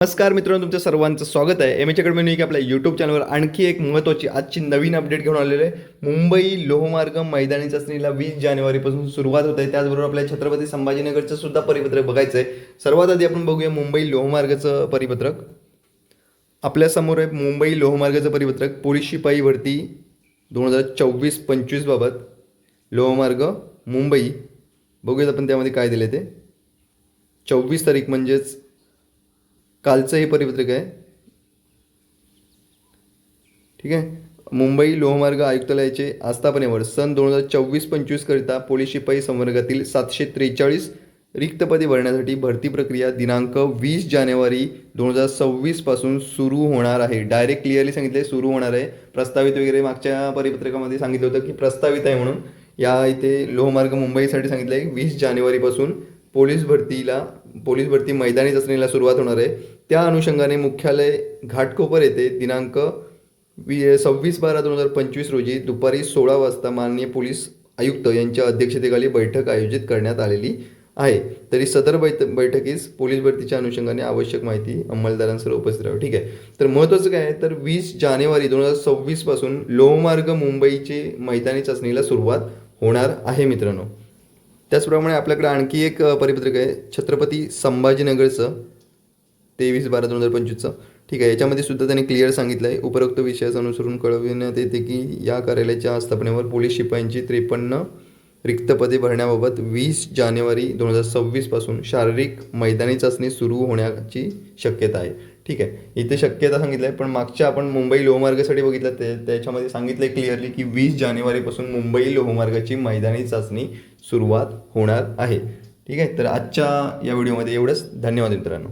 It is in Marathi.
नमस्कार मित्रांनो, तुमचं सर्वांचं स्वागत आहे एम एच अकॅडमी आपल्या यूट्यूब चॅनलवर. आणखी एक महत्त्वाची आजची नवीन अपडेट घेऊन आलेले आहे. मुंबई लोहमार्ग मैदानी चाचणीला 20 जानेवारीपासून सुरुवात होत आहे. त्याचबरोबर आपल्या छत्रपती संभाजीनगरचं सुद्धा परिपत्रक बघायचं आहे. सर्वात आधी आपण बघूया मुंबई लोहमार्गाचं परिपत्रक. आपल्यासमोर आहे मुंबई लोहमार्गाचं परिपत्रक. पोलीस शिपाई भरती 2024-25 बाबत लोहमार्ग मुंबई. बघूयात आपण त्यामध्ये काय दिले ते. 24 तारीख म्हणजेच कालचं हे परिपत्रक आहे. ठीक आहे. मुंबई लोहमार्ग आयुक्तालयाचे आस्थापनेवर सन 2024-25 करिता पोलीस शिपाई संवर्गातील 743 रिक्त पदे भरण्यासाठी भरती प्रक्रिया दिनांक 20 जानेवारी 2026 पासून सुरू होणार आहे. डायरेक्ट क्लिअरली सांगितले सुरू होणार आहे. प्रस्तावित वगैरे मागच्या परिपत्रकामध्ये सांगितलं होतं की प्रस्तावित आहे म्हणून. या इथे लोहमार्ग मुंबईसाठी सांगितलं आहे 20 जानेवारीपासून पोलीस भरती मैदानी चाचणीला सुरुवात होणार आहे. त्या अनुषंगाने मुख्यालय घाटकोपर येथे दिनांक 26/12/2025 रोजी दुपारी 16 वाजता माननीय पोलीस आयुक्त यांच्या अध्यक्षतेखाली बैठक आयोजित करण्यात आलेली आहे. तरी सदर बैठकीस पोलीस भरतीच्या अनुषंगाने आवश्यक माहिती अंमलदारांसह उपस्थित राहावी. ठीक आहे. तर महत्त्वाचं काय आहे तर 20 जानेवारी 2026 पासून लोहमार्ग मुंबईचे मैदानी चाचणीला सुरुवात होणार आहे मित्रांनो. त्याचप्रमाणे आपल्याकडे आणखी एक परिपत्रक आहे छत्रपती संभाजीनगरचं 23/12/2025. ठीक आहे. याच्यामध्ये सुद्धा त्यांनी क्लिअर सांगितलं आहे. उपरोक्त विषयास अनुसरून कळविण्यात येते की या कार्यालयाच्या आस्थापनेवर पोलीस शिपायांची 53 रिक्त पदे भरण्याबाबत 20 जानेवारी 2026 पासून शारीरिक मैदानी चाचणी सुरू होण्याची शक्यता आहे. ठीक आहे. इथे शक्यता सांगितलं आहे, पण मागच्या आपण मुंबई लोहमार्गासाठी बघितलं त्याच्यामध्ये सांगितलं आहे क्लिअरली की 20 जानेवारीपासून मुंबई लोहमार्गाची मैदानी चाचणी सुरुवात होणार आहे. ठीक आहे. तर आजच्या या व्हिडिओमध्ये एवढंच. धन्यवाद मित्रांनो.